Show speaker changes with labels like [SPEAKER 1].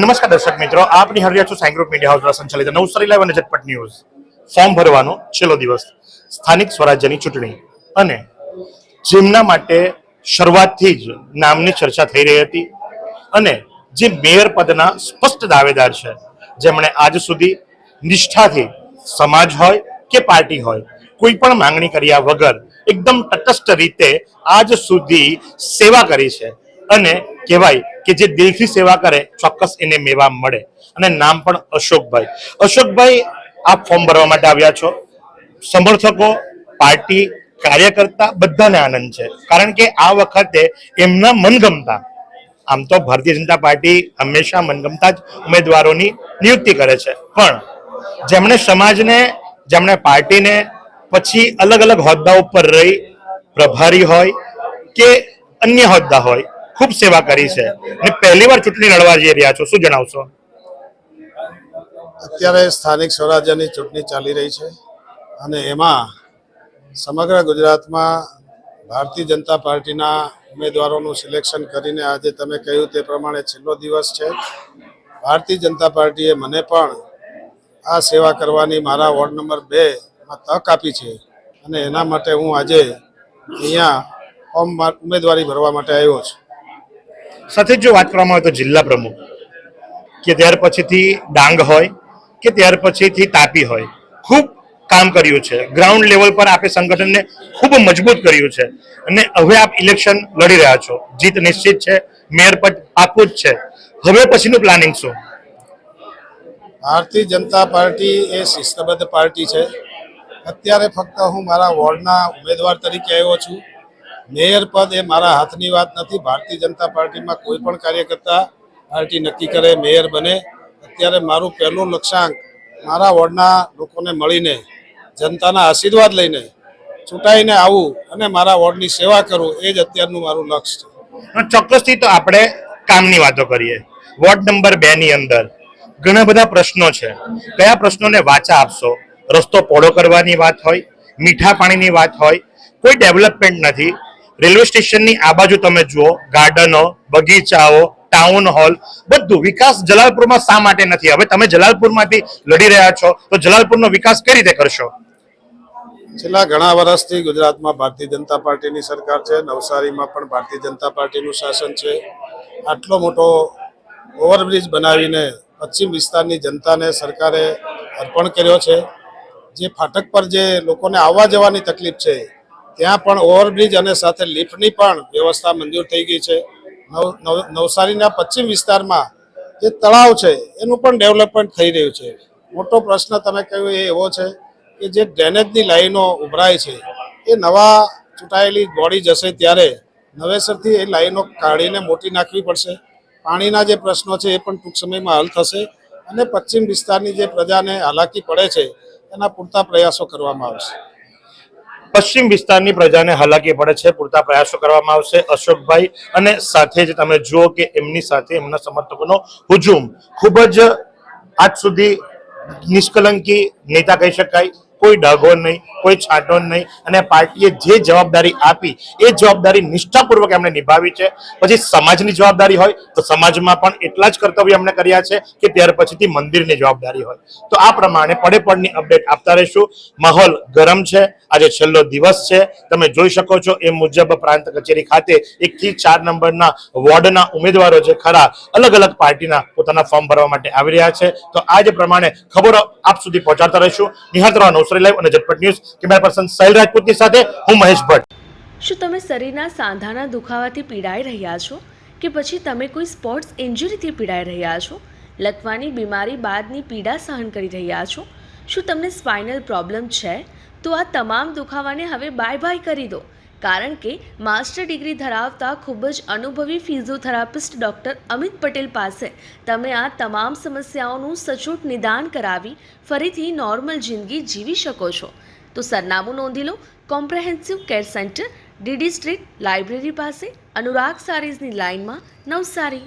[SPEAKER 1] નમસ્કાર દર્શક મિત્રો, આપ નિહાળી રહ્યા છો સાઈ ગ્રુપ મીડિયા હાઉસ દ્વારા સંચાલિત નવસારી લાઈવ અને ઝટપટ ન્યૂઝ. ફોર્મ ભરવાનો છેલ્લો દિવસ, સ્થાનિક સ્વરાજ્યની ચૂંટણી અને જેમના માટે શરૂઆતથી જ નામની ચર્ચા થઈ રહી હતી અને જે મેયર પદના સ્પષ્ટ દાવેદાર છે, જેમણે આજ સુધી નિષ્ઠાથી સમાજ હોય કે પાર્ટી હોય કોઈ પણ માંગણી કર્યા વગર એકદમ તટસ્થ રીતે આજ સુધી સેવા કરી છે અને કહેવાય કે જે દિલથી સેવા કરે ચોક્કસ એને મેવા મળે. અને નામ પણ અશોકભાઈ આપ ફોર્મ ભરવા માટે આવ્યા છો. સમર્થકો, પાર્ટી, કાર્યકર્તા બધાને આનંદ છે, કારણ કે આ વખતે એમના મનગમતા, આમ તો ભારતીય જનતા પાર્ટી હંમેશા મનગમતા જ ઉમેદવારોની નિયુક્તિ કરે છે, પણ જેમણે સમાજને, જેમણે પાર્ટીને પછી અલગ અલગ હોદ્દા ઉપર રહી પ્રભારી હોય કે અન્ય હોદ્દા હોય ખૂબ સેવા કરી છે અને પહેલી વાર ચૂંટણી લડવા જઈ રહ્યા છો, શું જણાવશો?
[SPEAKER 2] અત્યારે સ્થાનિક સ્વરાજ્યની ચૂંટણી ચાલી રહી છે અને એમાં સમગ્ર ગુજરાતમાં ભારતીય જનતા પાર્ટીના ઉમેદવારોનું સિલેક્શન કરીને આજે તમે કહ્યું તે પ્રમાણે છેલ્લો દિવસ છે. ભારતીય જનતા પાર્ટીએ મને પણ આ સેવા કરવાની મારા વોર્ડ નંબર 2માં તક આપી છે અને એના માટે હું આજે અહીંયા ફોર્મ ઉમેદવારી ભરવા માટે આવ્યો છું.
[SPEAKER 1] સાથે જો વાત કરવામાં આવે તો જિલ્લા પ્રમુખ કે ત્યાર પછીથી ડાંગ હોય કે ત્યાર પછીથી તાપી હોય, ખૂબ કામ કર્યું છે. ગ્રાઉન્ડ લેવલ પર આપે સંગઠનને ખૂબ મજબૂત કર્યું છે અને હવે આપ ઇલેક્શન લડી રહ્યા છો. જીત નિશ્ચિત છે, મેયર પદ પાકું જ છે. હવે પછીનું પ્લાનિંગ શું?
[SPEAKER 2] ભારતીય જનતા પાર્ટી એ શિસ્તબદ્ધ પાર્ટી છે. અત્યારે ફક્ત હું મારા વોર્ડના ઉમેદવાર તરીકે આવ્યો છું. મેયર પદ એ મારા હાથની વાત નથી. ભારતીય જનતા પાર્ટીમાં કોઈ પણ કાર્યકર્તા પાર્ટી નક્કી કરે મેયર બને. અત્યારે મારું પહેલું લક્ષ્યાંક મારા વોર્ડના લોકોને મળીને, જનતાના આશીર્વાદ લઈને ચૂંટાઈને આવું અને મારા વોર્ડની સેવા કરું, એ જ અત્યારનું મારું લક્ષ્ય છે.
[SPEAKER 1] ચોક્કસથી તો આપણે કામની વાતો કરીએ. વોર્ડ નંબર 2 ની અંદર ઘણા બધા પ્રશ્નો છે. કયા પ્રશ્નોને વાચા આપશો? રસ્તો પહોળો કરવાની વાત હોય, મીઠા પાણીની વાત હોય, કોઈ ડેવલપમેન્ટ નથી. રેલવે સ્ટેશનની આ બાજુ તમે જુઓ, ગાર્ડનો, બગીચાઓ, ટાઉન હોલ, બધું વિકાસ જલાલપુરમાં શા માટે નથી? હવે તમે જલાલપુરમાંથી લડી રહ્યા છો તો જલાલપુરનો વિકાસ કઈ રીતે કરશો?
[SPEAKER 2] છેલ્લા ઘણા વર્ષથી ગુજરાતમાં ભારતીય જનતા પાર્ટીની સરકાર છે. નવસારીમાં પણ ભારતીય જનતા પાર્ટીનું શાસન છે. આટલો મોટો ઓવરબ્રિજ બનાવીને પશ્ચિમ વિસ્તારની જનતાને સરકારે અર્પણ કર્યો છે. જે ફાટક પર જે લોકોને આવવા જવાની તકલીફ છે, ત્યાં પણ ઓવરબ્રિજ અને સાથે લિફ્ટની પણ વ્યવસ્થા મંજૂર થઈ ગઈ છે. નવસારીના પશ્ચિમ વિસ્તારમાં જે તળાવ છે એનું પણ ડેવલપમેન્ટ થઈ રહ્યું છે. મોટો પ્રશ્ન તમે કહ્યું એ એવો છે કે જે ડ્રેનેજની લાઈનો ઉભરાય છે, એ નવા ચૂંટાયેલી બોડી જશે ત્યારે નવેસરથી એ લાઈનો કાઢીને મોટી નાખવી પડશે. પાણીના જે પ્રશ્નો છે એ પણ ટૂંક સમયમાં હલ થશે અને પશ્ચિમ વિસ્તારની જે પ્રજાને હાલાકી પડે છે એના પૂરતા પ્રયાસો કરવામાં આવશે.
[SPEAKER 1] પશ્ચિમ વિસ્તારની પ્રજાને હાલાકી પડે છે, પૂરતા પ્રયાસો કરવામાં આવશે. અશોકભાઈ, અને સાથે જ તમે જુઓ કે એમની સાથે એમના સમર્થકોનો હુજુમ ખૂબ જ આજ સુધી નિષ્કલંકી નેતા કહી શકાય. કોઈ ડઘો નહીં, કોઈ છાંટો નહીં, અને પાર્ટીએ જે જવાબદારી આપી એ જવાબદારી નિષ્ઠાપૂર્વક એમણે નિભાવી છે. પછી સમાજની જવાબદારી હોય તો સમાજમાં પણ એટલા જ કર્તવ્ય એમણે કર્યા છે કે ત્યાર પછીથી મંદિરની જવાબદારી હોય. તો આ પ્રમાણે પડે અપડેટ આપતા રહીશું. માહોલ ગરમ છે, આજે છેલ્લો દિવસ છે. તમે જોઈ શકો છો એ મુજબ પ્રાંત કચેરી ખાતે 1 થી 4 નંબરના વોર્ડના ઉમેદવારો જે ખરા અલગ અલગ પાર્ટીના પોતાના ફોર્મ ભરવા માટે આવી રહ્યા છે. તો આ જ પ્રમાણે ખબરો આપ સુધી પહોંચાડતા રહીશું. નિહાળતા રહો નવસારી લાઈવ અને ઝટપટ ન્યૂઝ. કેમેરા પર્સન સાહિલ રાજપૂતની સાથે હું મહેશ ભટ્ટ.
[SPEAKER 3] શું તમે શરીરના સાંધાના દુખાવાથી પીડાઈ રહ્યા છો કે પછી તમે કોઈ સ્પોર્ટ્સ ઇન્જરીથી પીડાઈ રહ્યા છો? લકવાની બીમારી બાદની પીડા સહન કરી રહ્યા છો? શું તમને સ્પાઇનલ પ્રોબ્લેમ છે? તો આ તમામ દુખાવાને હવે બાય કરી દો, કારણ કે માસ્ટર ડિગ્રી ધરાવતા ખૂબ જ અનુભવી ફિઝિયોથેરાપિસ્ટ ડૉક્ટર અમિત પટેલ પાસે તમે આ તમામ સમસ્યાઓનું સચોટ નિદાન કરાવી ફરીથી નોર્મલ જિંદગી જીવી શકો છો. તો સરનામું નોંધી લો. Comprehensive care centre, DD street, library પાસે, અનુરાગ સારીઝની લાઇનમાં, નવસારી.